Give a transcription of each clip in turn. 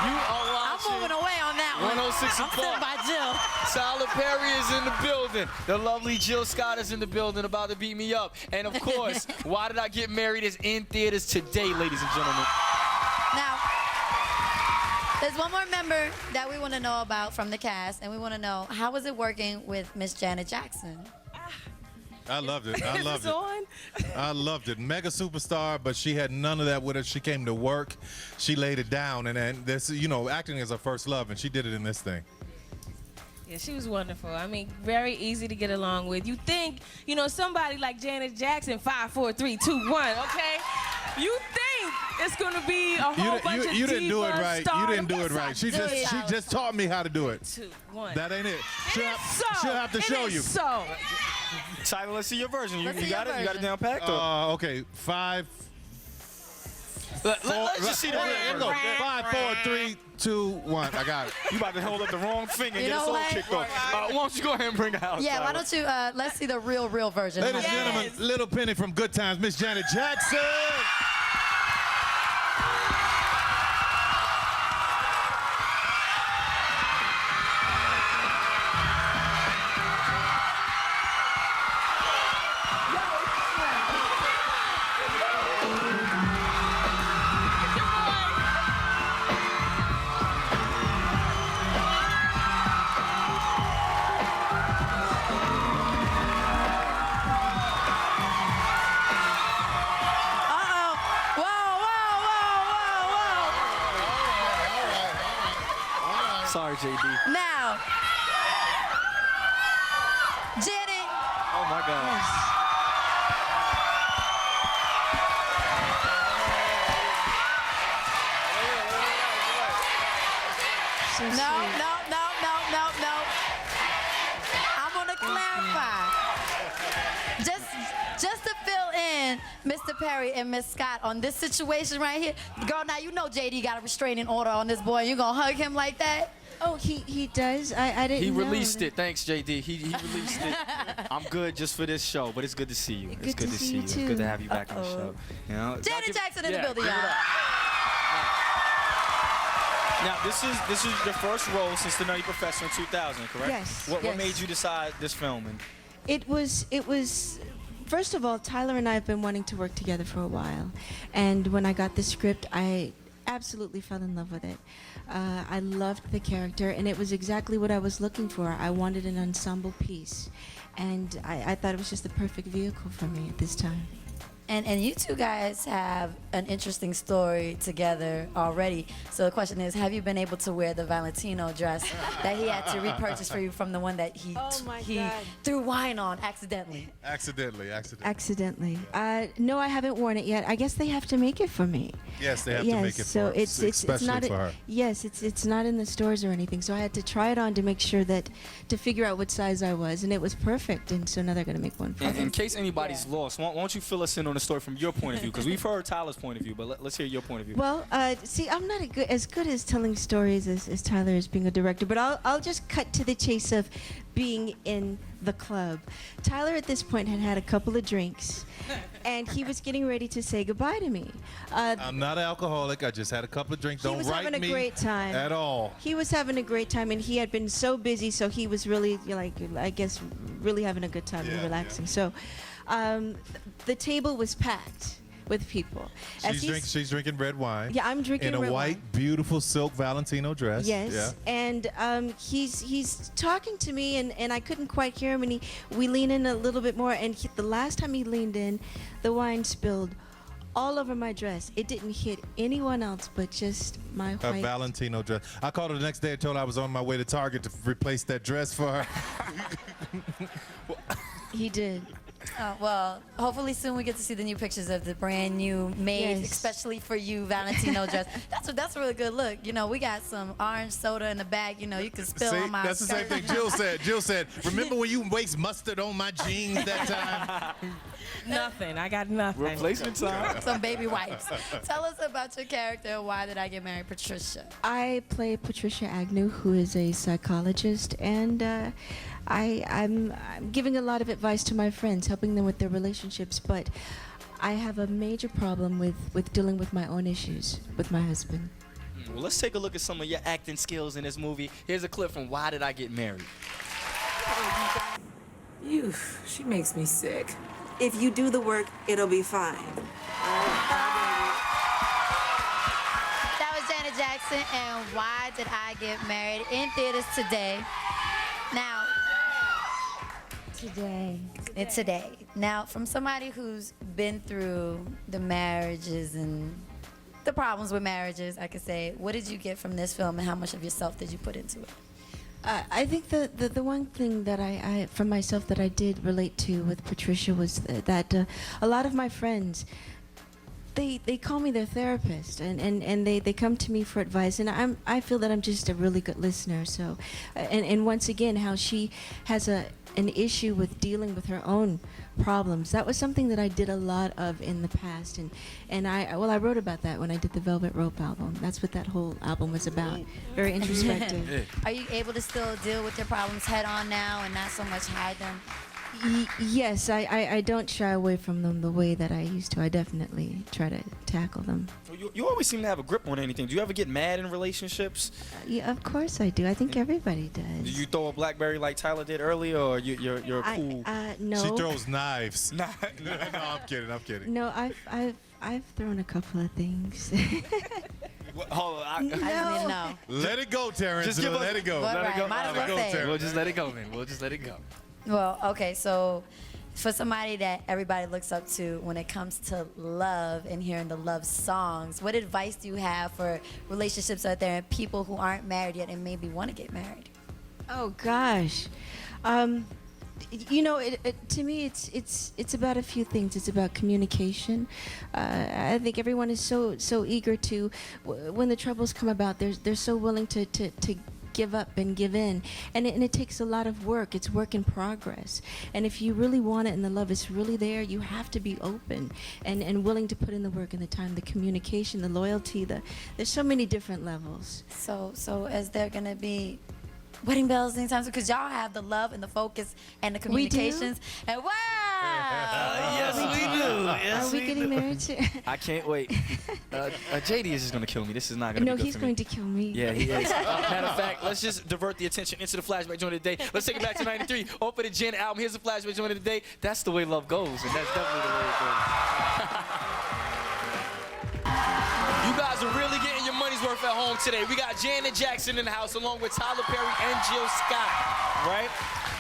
You are I'm watching moving away on that one. 106 I'm sitting by Jill. Tyler Perry is in the building. The lovely Jill Scott is in the building, about to beat me up. And of course, Why Did I Get Married is in theaters today, ladies and gentlemen. Now, there's one more member that we want to know about from the cast, and we want to know, how was it working with Miss Janet Jackson? I loved it. I loved Is this on? it. I loved it. Mega superstar, but she had none of that with her. She came to work. She laid it down, and then this, you know, acting is her first love, and she did it in this thing. Yeah, she was wonderful. I mean, very easy to get along with. You think, you know, somebody like Janet Jackson, 5, 4, 3, 2, 1, okay? You think it's gonna be a whole bunch of You didn't do it divas, right. You stars. didn't do it right. She just taught me how to do it. 2, 1. That ain't it. It is so. She'll have to show It you. is so. Tyler, let's see your version. You Let's see got your it? You got it version. down packed? Or? Okay, 5. Let's just see the real Here we version. go. 5, 4, 3, 2, 1. I got it. You about to hold up the wrong finger and You get us know all what? kicked off. Why don't you go ahead and bring it out? Yeah, Tyler? why don't you, let's see the real version. Ladies and gentlemen, Little Penny from Good Times, Miss Janet Jackson. Uh-oh. Whoa. Sorry, JD. Now, Janet, Oh, my God. no. I'm gonna clarify. Just to fill in Mr. Perry and Miss Scott on this situation right here. Girl, now you know JD got a restraining order on this boy. You gonna hug him like that? Oh, he does? I didn't He know. released it. Thanks, JD. He released it. I'm good just for this show, but it's good to see you. It's good to see you. It's good to have you back on the show. You know, Janet Jackson in the building, give it y'all. up. Now, this is your first role since The Nutty Professor in 2000, correct? Yes, What yes. made you decide this film? And It was, first of all, Tyler and I have been wanting to work together for a while. And when I got the script, I absolutely fell in love with it. I loved the character, and it was exactly what I was looking for. I wanted an ensemble piece. And I thought it was just the perfect vehicle for me at this time. And you two guys have an interesting story together already. So the question is, have you been able to wear the Valentino dress that he had to repurchase for you from the one that he threw wine on accidentally? Accidentally. Accidentally. No, I haven't worn it yet. I guess they have to make it for me. Yes, they have to make it so for her, it's especially not for her. Yes, it's not in the stores or anything. So I had to try it on to make sure to figure out what size I was, and it was perfect. And so now they're gonna make one for me. in case anybody's lost, why don't you fill us in on the story from your point of view? Because we've heard Tyler's point of view, but let's hear your point of view. Well, see, I'm not as good as telling stories as Tyler is being a director, but I'll just cut to the chase of being in the club. Tyler at this point had had a couple of drinks, and he was getting ready to say goodbye to me. I'm not an alcoholic. I just had a couple of drinks. He Don't was write having a me great time. at all. He was having a great time, and he had been so busy, so he was really, like, I guess, really having a good time and relaxing. So the table was packed with people. She's drinking red wine. Yeah, I'm drinking in a red white, wine. beautiful silk Valentino dress. Yes, Yeah. and he's talking to me, and I couldn't quite hear him, and we lean in a little bit more, and the last time he leaned in, the wine spilled all over my dress. It didn't hit anyone else but just my Her white. Valentino dress. I called her the next day and told her I was on my way to Target to replace that dress for her. He did. Well, hopefully soon we get to see the new pictures of the brand new made, Yes. especially for you, Valentino dress. That's a really good look. You know, we got some orange soda in the bag. You know, you can spill See, on my that's the same skirt. thing Jill said. Jill said, remember when you waste mustard on my jeans that time? Nothing. I got nothing. Replacement time. Some baby wipes. Tell us about your character and Why Did I Get Married, Patricia? I play Patricia Agnew, who is a psychologist, and I'm giving a lot of advice to my friends, helping them with their relationships, but I have a major problem with dealing with my own issues with my husband. Well, let's take a look at some of your acting skills in this movie. Here's a clip from Why Did I Get Married? Ew, she makes me sick. If you do the work, it'll be fine. That was Janet Jackson and Why Did I Get Married in theaters today. Now, today. Now, from somebody who's been through the marriages and the problems with marriages, I could say, what did you get from this film and how much of yourself did you put into it? I think the one thing that I from myself that I did relate to with Patricia was that a lot of my friends, they call me their therapist, and they come to me for advice, and I feel that I'm just a really good listener. So, and once again, how she has an issue with dealing with her own problems. That was something that I did a lot of in the past, and I wrote about that when I did the Velvet Rope album. That's what that whole album was about. Very introspective. Are you able to still deal with your problems head on now and not so much hide them? Yes, I don't shy away from them the way that I used to. I definitely try to tackle them. You always seem to have a grip on anything. Do you ever get mad in relationships? Yeah, of course I do. I think everybody does. Do you throw a BlackBerry like Tyler did earlier, or you're cool? No. She throws knives. Nah. No, I'm kidding. No, I've thrown a couple of things. Hold on. I just need to know. Let it go, Terrence. Just give us- Let it go. Well, Let it right, go. might as Let it well go, say it. Terrence. We'll just let it go, man. We'll just let it go. Well, okay, so for somebody that everybody looks up to when it comes to love and hearing the love songs, what advice do you have for relationships out there and people who aren't married yet and maybe want to get married? Oh gosh, you know, to me, it's about a few things. It's about communication. I think everyone is so eager to, when the troubles come about, they're so willing to give up and give in, and it takes a lot of work. It's work in progress, and if you really want it and the love is really there, you have to be open and willing to put in the work and the time, the communication, the loyalty. There's so many different levels. So is there gonna be wedding bells anytime soon? Because y'all have the love and the focus and the We do? communications. And wow! Yes, we do. Yes, Are we getting married too? I can't wait. JD is just gonna kill me. This is not gonna No, be good he's for going me. to kill me. Yeah, he is. Matter of fact, let's just divert the attention into the flashback joint of the day. Let's take it back to '93. Open the Janet album. Here's the flashback joint of the day. That's the way love goes, and that's definitely the way it goes. You guys are really getting your money's worth at home today. We got Janet Jackson in the house along with Tyler Perry and Jill Scott, right?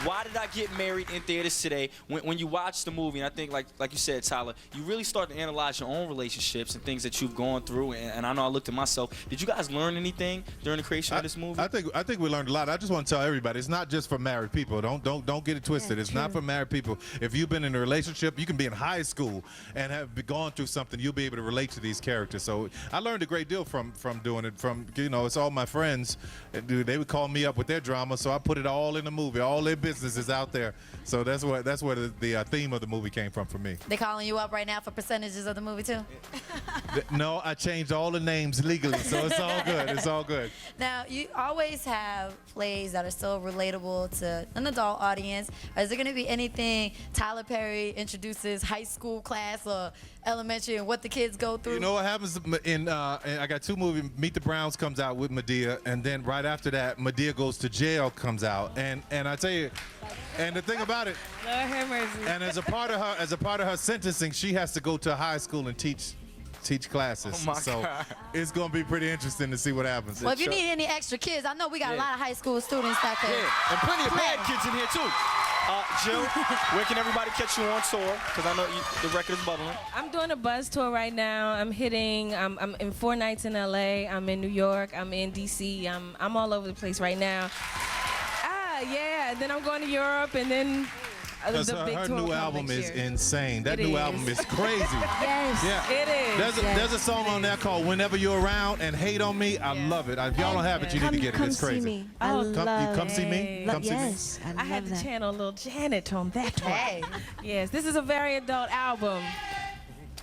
Why Did I Get Married in theaters today? When you watch the movie, and I think like you said, Tyler, you really start to analyze your own relationships and things that you've gone through. And I know I looked at myself. Did you guys learn anything during the creation of this movie? I think we learned a lot. I just want to tell everybody, it's not just for married people. Don't get it twisted. Yeah, it's not for married people. If you've been in a relationship, you can be in high school and have gone through something. You'll be able to relate to these characters. So I learned a great deal from doing it. From it's all my friends. They would call me up with their drama, so I put it all in the movie. All their business is out there. So that's where the theme of the movie came from for me. They calling you up right now for percentages of the movie too? No, I changed all the names legally, so it's all good. It's all good. Now, you always have plays that are so relatable to an adult audience. Is there going to be anything Tyler Perry introduces high school class or elementary and what the kids go through? You know what happens in I got two movies. Meet the Browns comes out with Medea, and then right after that, Medea Goes to Jail comes out, and I tell you, and the thing about it, Lord have mercy. and as a part of her sentencing, she has to go to a high school and teach classes. Oh my so God. it's gonna be pretty interesting to see what happens. Well, if you need any extra kids, I know we got a lot of high school students that could. Yeah, and plenty of bad kids in here too. Jill, where can everybody catch you on tour? Because I know the record is bubbling. I'm doing a buzz tour right now. I'm in 4 nights in LA. I'm in New York. I'm in DC. I'm all over the place right now. Yeah. Then I'm going to Europe, and then the big her tour new will come album next is year. insane. That It new is. album is crazy. Yes. Yeah. It is. There's a song on there called Whenever You're Around and Hate on Me. I love it. If y'all don't have it, you need to get it. Come It's crazy. see me. I Oh, love. Come see me. Come see me. Yes, I love had to that. channel a little Janet on that one. Hey. Yes, this is a very adult album.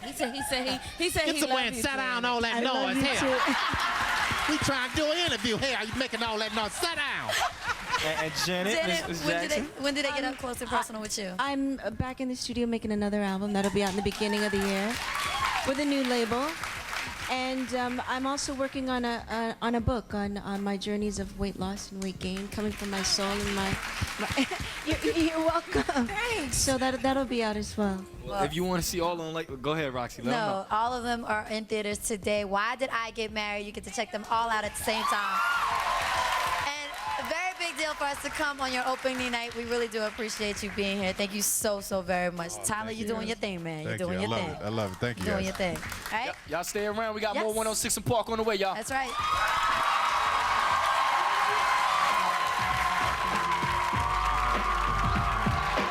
He said he Get he somewhere loved and you, sit down, all that I love noise you here. too. We trying to do an interview here. You making all that noise? Sit down. And Janet, Janet, Ms. when Jackson. did they get up close and personal with you? I'm back in the studio making another album that'll be out in the beginning of the year with a new label. And I'm also working on a book on my journeys of weight loss and weight gain, coming from my soul and my you're welcome. Thanks. So that'll be out as well. Well, if you want to see all of them, like, go ahead, Roxy. Let them know. No, all of them are in theaters today. Why Did I Get Married? You get to check them all out at the same time. And a very big deal for us to come on your opening night. We really do appreciate you being here. Thank you so very much. Tyler, you're doing your thing, man. You're doing your thing. I love it. Thank you. You're doing your thing. All right? Y'all stay around. We got Yes. more 106 and Park on the way, y'all. That's right.